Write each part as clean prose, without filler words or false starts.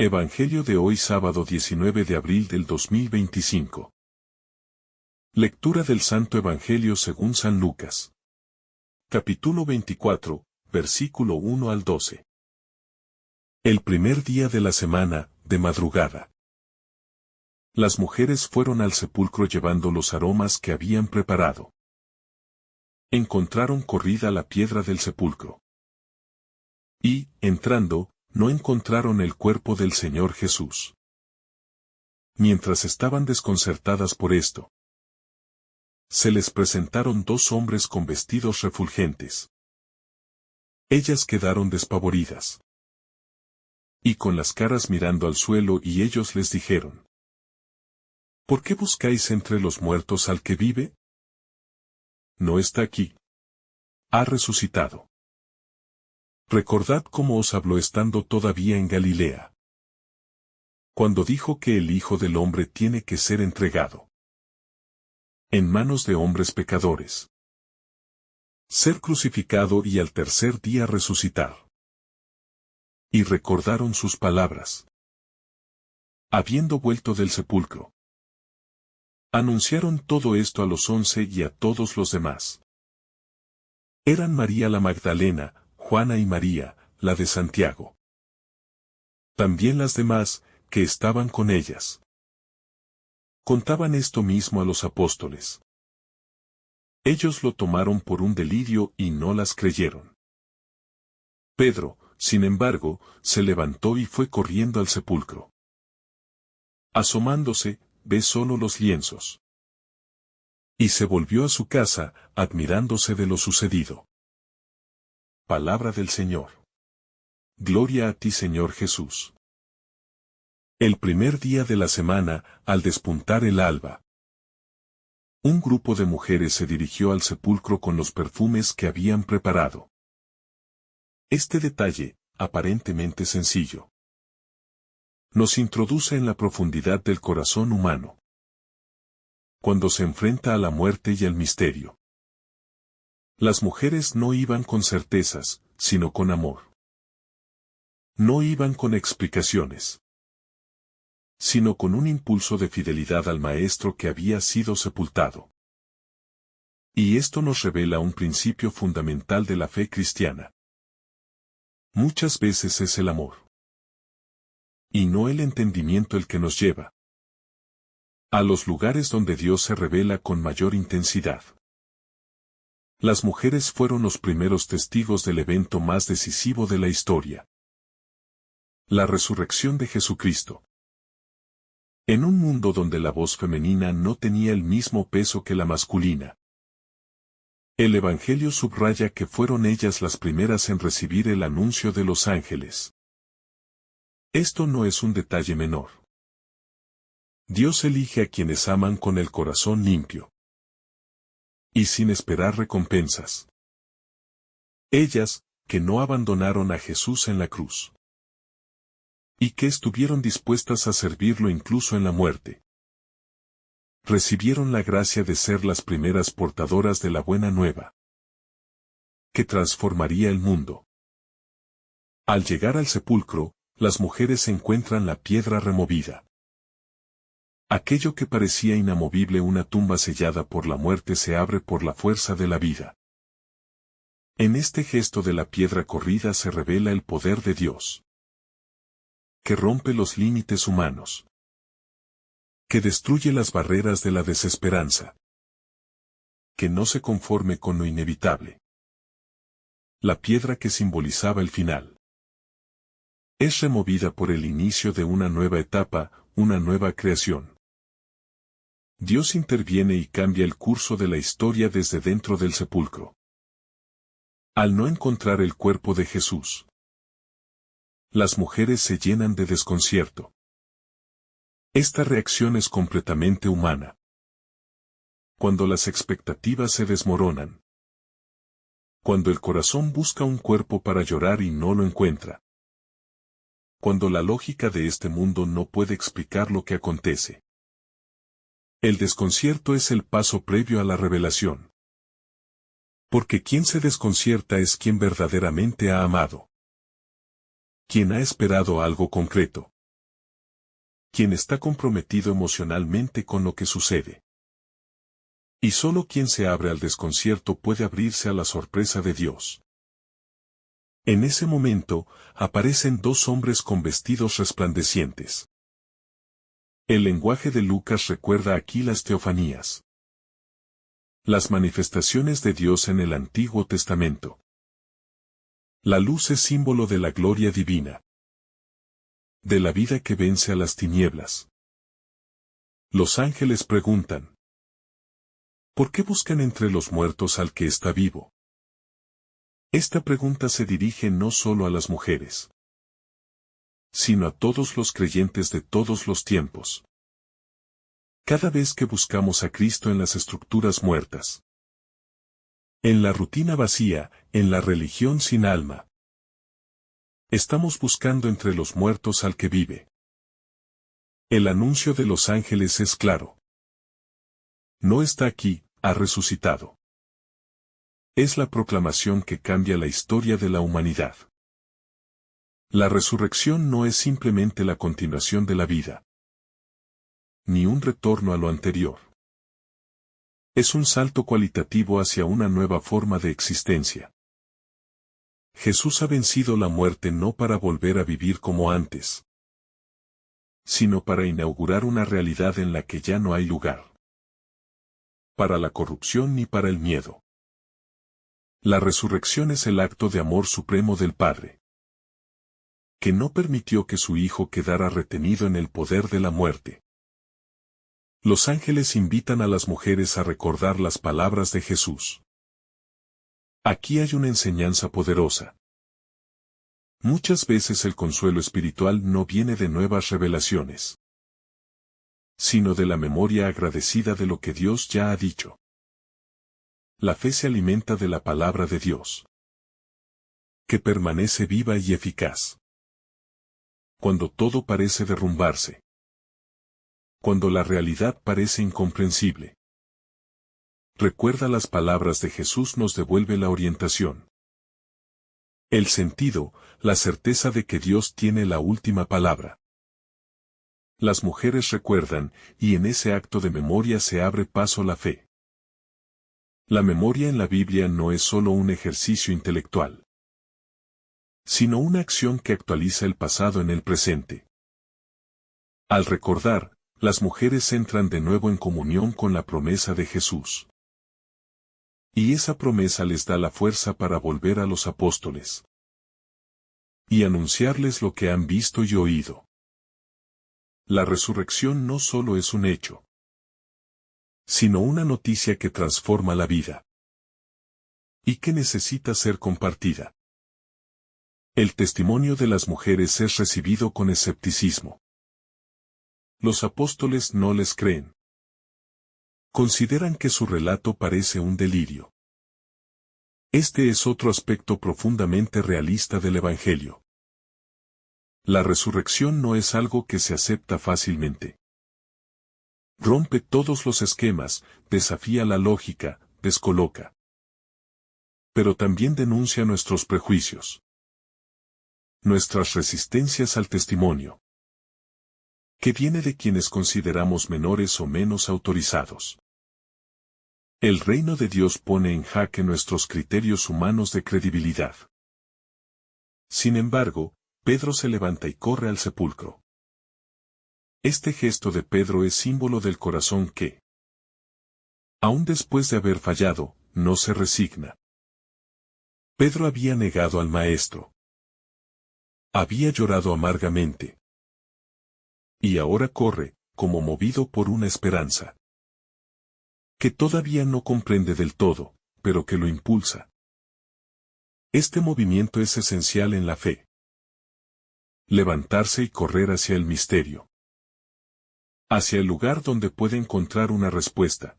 Evangelio de hoy sábado 19 de abril del 2025. Lectura del Santo Evangelio según San Lucas. Capítulo 24, versículo 1 al 12. El primer día de la semana, de madrugada. Las mujeres fueron al sepulcro llevando los aromas que habían preparado. Encontraron corrida la piedra del sepulcro. Y, entrando, no encontraron el cuerpo del Señor Jesús. Mientras estaban desconcertadas por esto, se les presentaron dos hombres con vestidos refulgentes. Ellas quedaron despavoridas y con las caras mirando al suelo, y ellos les dijeron: ¿Por qué buscáis entre los muertos al que vive? No está aquí. Ha resucitado. Recordad cómo os habló estando todavía en Galilea, cuando dijo que el Hijo del Hombre tiene que ser entregado en manos de hombres pecadores, ser crucificado y al tercer día resucitar. Y recordaron sus palabras. Habiendo vuelto del sepulcro, anunciaron todo esto a los 11 y a todos los demás. Eran María la Magdalena, Juana y María, la de Santiago. También las demás, que estaban con ellas. Contaban esto mismo a los apóstoles. Ellos lo tomaron por un delirio y no las creyeron. Pedro, sin embargo, se levantó y fue corriendo al sepulcro. Asomándose, ve solo los lienzos. Y se volvió a su casa, admirándose de lo sucedido. Palabra del Señor. Gloria a ti, Señor Jesús. El primer día de la semana, al despuntar el alba, un grupo de mujeres se dirigió al sepulcro con los perfumes que habían preparado. Este detalle, aparentemente sencillo, nos introduce en la profundidad del corazón humano, cuando se enfrenta a la muerte y al misterio. Las mujeres no iban con certezas, sino con amor. No iban con explicaciones, sino con un impulso de fidelidad al Maestro que había sido sepultado. Y esto nos revela un principio fundamental de la fe cristiana. Muchas veces es el amor, y no el entendimiento, el que nos lleva a los lugares donde Dios se revela con mayor intensidad. Las mujeres fueron los primeros testigos del evento más decisivo de la historia: la resurrección de Jesucristo. En un mundo donde la voz femenina no tenía el mismo peso que la masculina, el Evangelio subraya que fueron ellas las primeras en recibir el anuncio de los ángeles. Esto no es un detalle menor. Dios elige a quienes aman con el corazón limpio y sin esperar recompensas. Ellas, que no abandonaron a Jesús en la cruz, y que estuvieron dispuestas a servirlo incluso en la muerte, recibieron la gracia de ser las primeras portadoras de la buena nueva, que transformaría el mundo. Al llegar al sepulcro, las mujeres encuentran la piedra removida. Aquello que parecía inamovible, una tumba sellada por la muerte, se abre por la fuerza de la vida. En este gesto de la piedra corrida se revela el poder de Dios, que rompe los límites humanos, que destruye las barreras de la desesperanza, que no se conforme con lo inevitable. La piedra que simbolizaba el final es removida por el inicio de una nueva etapa, una nueva creación. Dios interviene y cambia el curso de la historia desde dentro del sepulcro. Al no encontrar el cuerpo de Jesús, las mujeres se llenan de desconcierto. Esta reacción es completamente humana. Cuando las expectativas se desmoronan, cuando el corazón busca un cuerpo para llorar y no lo encuentra, cuando la lógica de este mundo no puede explicar lo que acontece. El desconcierto es el paso previo a la revelación. Porque quien se desconcierta es quien verdaderamente ha amado, quien ha esperado algo concreto. quien está comprometido emocionalmente con lo que sucede. Y solo quien se abre al desconcierto puede abrirse a la sorpresa de Dios. En ese momento, aparecen dos hombres con vestidos resplandecientes. El lenguaje de Lucas recuerda aquí las teofanías. Las manifestaciones de Dios en el Antiguo Testamento. La luz es símbolo de la gloria divina. De la vida que vence a las tinieblas. Los ángeles preguntan: ¿por qué buscan entre los muertos al que está vivo? Esta pregunta se dirige no solo a las mujeres, sino a todos los creyentes de todos los tiempos. Cada vez que buscamos a Cristo en las estructuras muertas, en la rutina vacía, en la religión sin alma, estamos buscando entre los muertos al que vive. El anuncio de los ángeles es claro. No está aquí, ha resucitado. Es la proclamación que cambia la historia de la humanidad. La resurrección no es simplemente la continuación de la vida, ni un retorno a lo anterior. Es un salto cualitativo hacia una nueva forma de existencia. Jesús ha vencido la muerte no para volver a vivir como antes, sino para inaugurar una realidad en la que ya no hay lugar para la corrupción ni para el miedo. La resurrección es el acto de amor supremo del Padre, que no permitió que su Hijo quedara retenido en el poder de la muerte. Los ángeles invitan a las mujeres a recordar las palabras de Jesús. Aquí hay una enseñanza poderosa. Muchas veces el consuelo espiritual no viene de nuevas revelaciones, sino de la memoria agradecida de lo que Dios ya ha dicho. La fe se alimenta de la palabra de Dios, que permanece viva y eficaz. Cuando todo parece derrumbarse, cuando la realidad parece incomprensible, recuerda las palabras de Jesús nos devuelve la orientación, el sentido, la certeza de que Dios tiene la última palabra. Las mujeres recuerdan, y en ese acto de memoria se abre paso la fe. La memoria en la Biblia no es solo un ejercicio intelectual, sino una acción que actualiza el pasado en el presente. Al recordar, las mujeres entran de nuevo en comunión con la promesa de Jesús. Y esa promesa les da la fuerza para volver a los apóstoles y anunciarles lo que han visto y oído. La resurrección no solo es un hecho, sino una noticia que transforma la vida y que necesita ser compartida. El testimonio de las mujeres es recibido con escepticismo. Los apóstoles no les creen. Consideran que su relato parece un delirio. Este es otro aspecto profundamente realista del Evangelio. La resurrección no es algo que se acepta fácilmente. Rompe todos los esquemas, desafía la lógica, descoloca. Pero también denuncia nuestros prejuicios, nuestras resistencias al testimonio, que viene de quienes consideramos menores o menos autorizados. El reino de Dios pone en jaque nuestros criterios humanos de credibilidad. Sin embargo, Pedro se levanta y corre al sepulcro. Este gesto de Pedro es símbolo del corazón que, aun después de haber fallado, no se resigna. Pedro había negado al Maestro. Había llorado amargamente. Y ahora corre, como movido por una esperanza que todavía no comprende del todo, pero que lo impulsa. Este movimiento es esencial en la fe. Levantarse y correr hacia el misterio. Hacia el lugar donde puede encontrar una respuesta.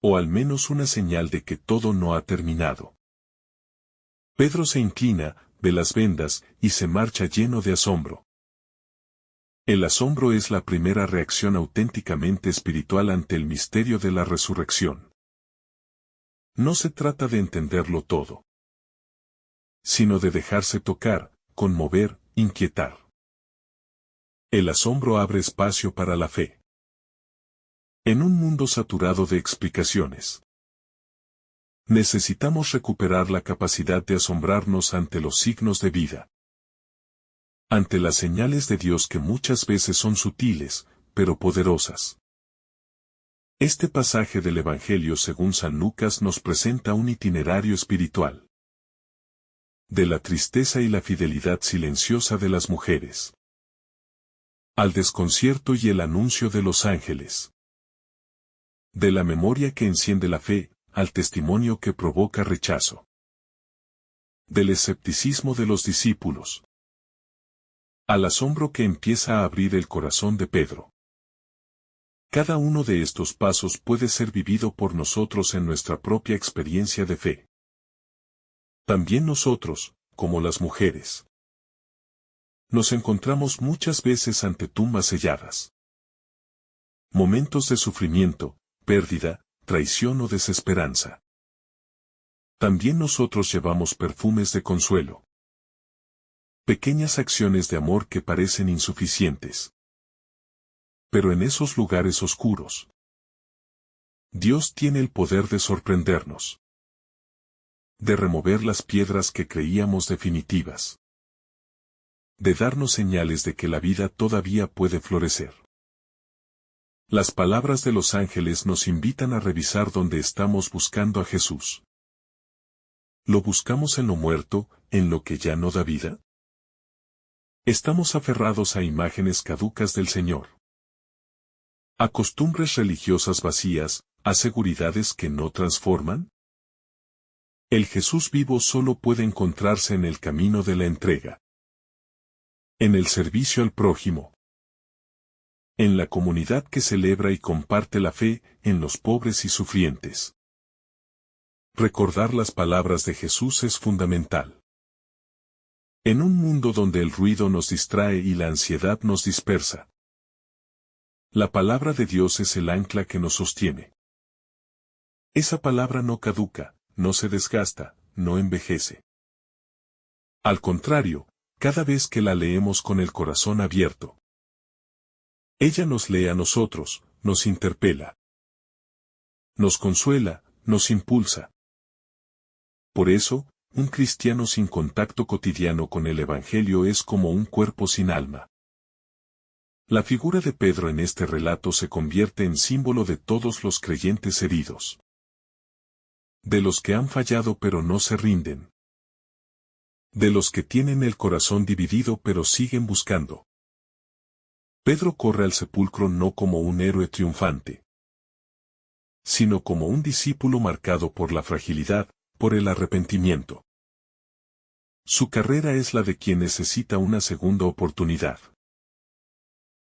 O al menos una señal de que todo no ha terminado. Pedro se inclina, ve las vendas, y se marcha lleno de asombro. El asombro es la primera reacción auténticamente espiritual ante el misterio de la resurrección. No se trata de entenderlo todo, sino de dejarse tocar, conmover, inquietar. El asombro abre espacio para la fe. En un mundo saturado de explicaciones, necesitamos recuperar la capacidad de asombrarnos ante los signos de vida. Ante las señales de Dios que muchas veces son sutiles, pero poderosas. Este pasaje del Evangelio según San Lucas nos presenta un itinerario espiritual. De la tristeza y la fidelidad silenciosa de las mujeres. Al desconcierto y el anuncio de los ángeles. De la memoria que enciende la fe, al testimonio que provoca rechazo. Del escepticismo de los discípulos. Al asombro que empieza a abrir el corazón de Pedro. Cada uno de estos pasos puede ser vivido por nosotros en nuestra propia experiencia de fe. También nosotros, como las mujeres, nos encontramos muchas veces ante tumbas selladas. Momentos de sufrimiento, pérdida, traición o desesperanza. También nosotros llevamos perfumes de consuelo. Pequeñas acciones de amor que parecen insuficientes. Pero en esos lugares oscuros, Dios tiene el poder de sorprendernos. De remover las piedras que creíamos definitivas. De darnos señales de que la vida todavía puede florecer. Las palabras de los ángeles nos invitan a revisar dónde estamos buscando a Jesús. ¿Lo buscamos en lo muerto, en lo que ya no da vida? Estamos aferrados a imágenes caducas del Señor. ¿A costumbres religiosas vacías, a seguridades que no transforman? El Jesús vivo solo puede encontrarse en el camino de la entrega. En el servicio al prójimo. En la comunidad que celebra y comparte la fe, en los pobres y sufrientes. Recordar las palabras de Jesús es fundamental. En un mundo donde el ruido nos distrae y la ansiedad nos dispersa. La palabra de Dios es el ancla que nos sostiene. Esa palabra no caduca, no se desgasta, no envejece. Al contrario, cada vez que la leemos con el corazón abierto, ella nos lee a nosotros, nos interpela. Nos consuela, nos impulsa. Por eso, un cristiano sin contacto cotidiano con el Evangelio es como un cuerpo sin alma. La figura de Pedro en este relato se convierte en símbolo de todos los creyentes heridos. De los que han fallado pero no se rinden. De los que tienen el corazón dividido pero siguen buscando. Pedro corre al sepulcro no como un héroe triunfante, sino como un discípulo marcado por la fragilidad, por el arrepentimiento. Su carrera es la de quien necesita una segunda oportunidad.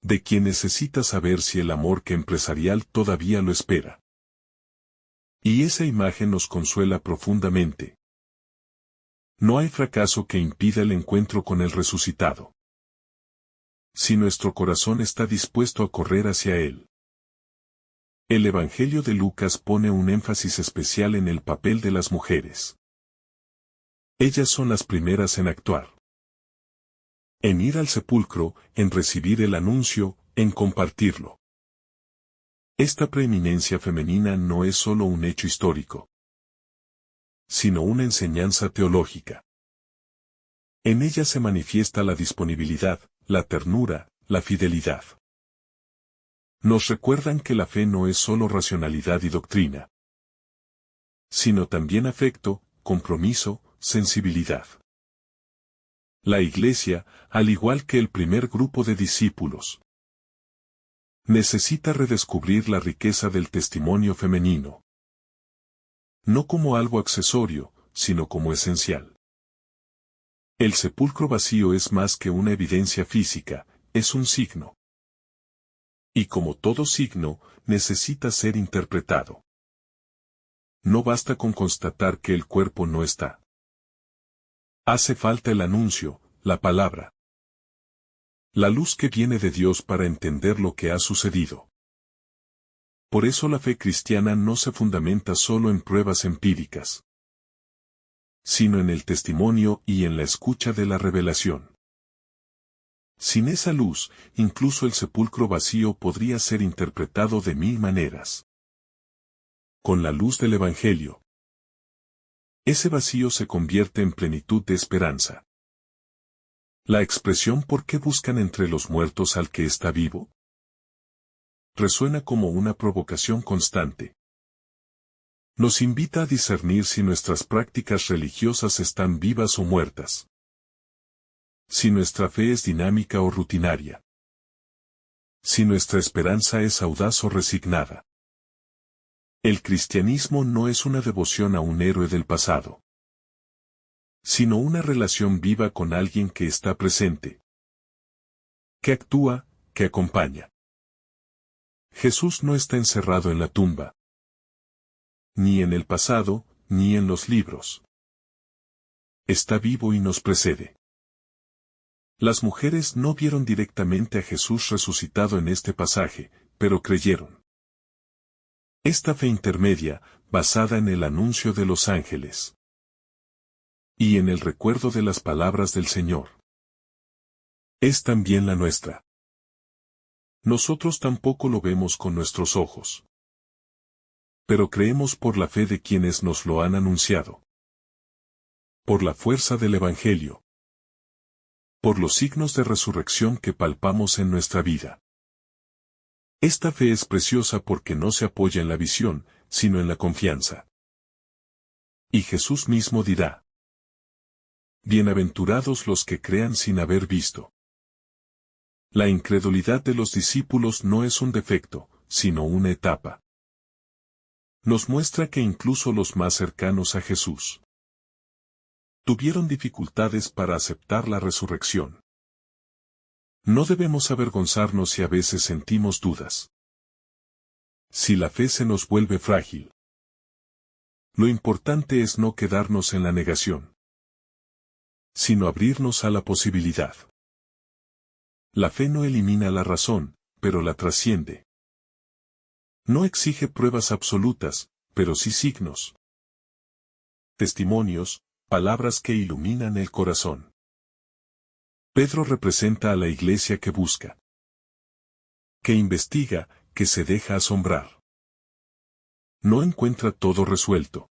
De quien necesita saber si el amor que empresarial todavía lo espera. Y esa imagen nos consuela profundamente. No hay fracaso que impida el encuentro con el resucitado. Si nuestro corazón está dispuesto a correr hacia él. El Evangelio de Lucas pone un énfasis especial en el papel de las mujeres. Ellas son las primeras en actuar. En ir al sepulcro, en recibir el anuncio, en compartirlo. Esta preeminencia femenina no es solo un hecho histórico, sino una enseñanza teológica. En ella se manifiesta la disponibilidad, la ternura, la fidelidad. Nos recuerdan que la fe no es solo racionalidad y doctrina, sino también afecto, compromiso, sensibilidad. La Iglesia, al igual que el primer grupo de discípulos, necesita redescubrir la riqueza del testimonio femenino. No como algo accesorio, sino como esencial. El sepulcro vacío es más que una evidencia física, es un signo. Y como todo signo, necesita ser interpretado. No basta con constatar que el cuerpo no está. Hace falta el anuncio, la palabra. La luz que viene de Dios para entender lo que ha sucedido. Por eso la fe cristiana no se fundamenta solo en pruebas empíricas, sino en el testimonio y en la escucha de la revelación. Sin esa luz, incluso el sepulcro vacío podría ser interpretado de mil maneras. Con la luz del Evangelio, ese vacío se convierte en plenitud de esperanza. La expresión ¿por qué buscan entre los muertos al que está vivo? Resuena como una provocación constante. Nos invita a discernir si nuestras prácticas religiosas están vivas o muertas. Si nuestra fe es dinámica o rutinaria. Si nuestra esperanza es audaz o resignada. El cristianismo no es una devoción a un héroe del pasado, sino una relación viva con alguien que está presente, que actúa, que acompaña. Jesús no está encerrado en la tumba, ni en el pasado, ni en los libros. Está vivo y nos precede. Las mujeres no vieron directamente a Jesús resucitado en este pasaje, pero creyeron. Esta fe intermedia, basada en el anuncio de los ángeles y en el recuerdo de las palabras del Señor, es también la nuestra. Nosotros tampoco lo vemos con nuestros ojos, pero creemos por la fe de quienes nos lo han anunciado, por la fuerza del Evangelio, por los signos de resurrección que palpamos en nuestra vida. Esta fe es preciosa porque no se apoya en la visión, sino en la confianza. Y Jesús mismo dirá: bienaventurados los que crean sin haber visto. La incredulidad de los discípulos no es un defecto, sino una etapa. Nos muestra que incluso los más cercanos a Jesús tuvieron dificultades para aceptar la resurrección. No debemos avergonzarnos si a veces sentimos dudas. Si la fe se nos vuelve frágil. Lo importante es no quedarnos en la negación, sino abrirnos a la posibilidad. La fe no elimina la razón, pero la trasciende. No exige pruebas absolutas, pero sí signos, testimonios, palabras que iluminan el corazón. Pedro representa a la iglesia que busca, que investiga, que se deja asombrar. No encuentra todo resuelto,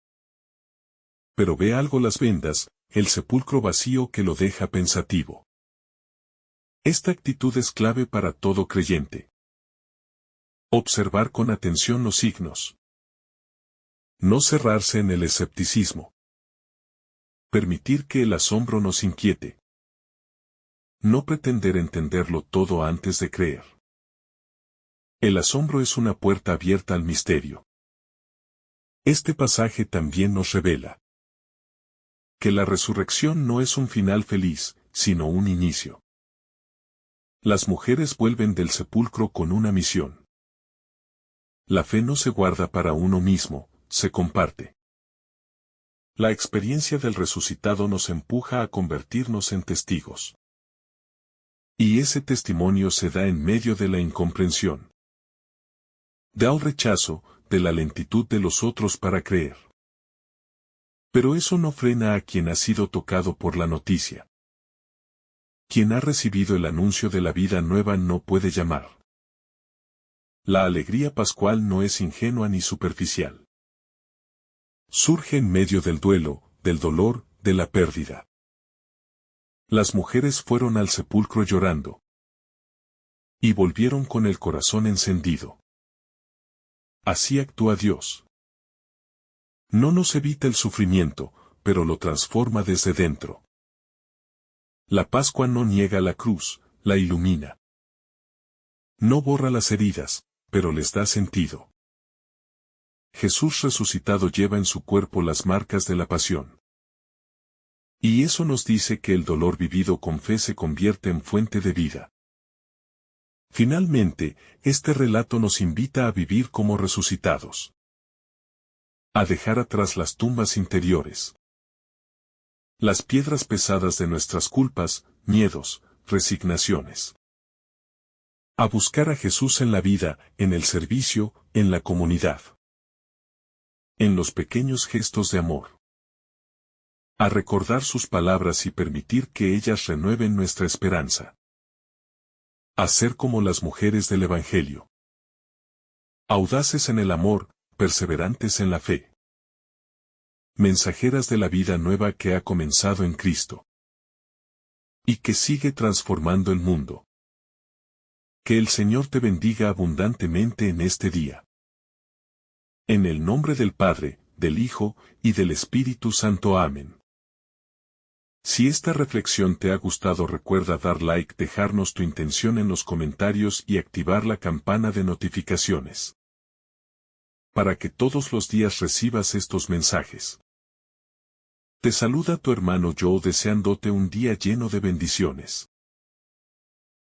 pero ve algo las vendas, el sepulcro vacío que lo deja pensativo. Esta actitud es clave para todo creyente. Observar con atención los signos. No cerrarse en el escepticismo. Permitir que el asombro nos inquiete. No pretender entenderlo todo antes de creer. El asombro es una puerta abierta al misterio. Este pasaje también nos revela que la resurrección no es un final feliz, sino un inicio. Las mujeres vuelven del sepulcro con una misión. La fe no se guarda para uno mismo, se comparte. La experiencia del resucitado nos empuja a convertirnos en testigos. Y ese testimonio se da en medio de la incomprensión, del rechazo, de la lentitud de los otros para creer. Pero eso no frena a quien ha sido tocado por la noticia. Quien ha recibido el anuncio de la vida nueva no puede llamar. La alegría pascual no es ingenua ni superficial. Surge en medio del duelo, del dolor, de la pérdida. Las mujeres fueron al sepulcro llorando. Y volvieron con el corazón encendido. Así actúa Dios. No nos evita el sufrimiento, pero lo transforma desde dentro. La Pascua no niega la cruz, la ilumina. No borra las heridas, pero les da sentido. Jesús resucitado lleva en su cuerpo las marcas de la pasión. Y eso nos dice que el dolor vivido con fe se convierte en fuente de vida. Finalmente, este relato nos invita a vivir como resucitados. A dejar atrás las tumbas interiores. Las piedras pesadas de nuestras culpas, miedos, resignaciones. A buscar a Jesús en la vida, en el servicio, en la comunidad. En los pequeños gestos de amor. A recordar sus palabras y permitir que ellas renueven nuestra esperanza. A ser como las mujeres del Evangelio. Audaces en el amor, perseverantes en la fe. Mensajeras de la vida nueva que ha comenzado en Cristo. Y que sigue transformando el mundo. Que el Señor te bendiga abundantemente en este día. En el nombre del Padre, del Hijo, y del Espíritu Santo. Amén. Si esta reflexión te ha gustado, recuerda dar like, dejarnos tu intención en los comentarios y activar la campana de notificaciones. Para que todos los días recibas estos mensajes. Te saluda tu hermano Joe deseándote un día lleno de bendiciones.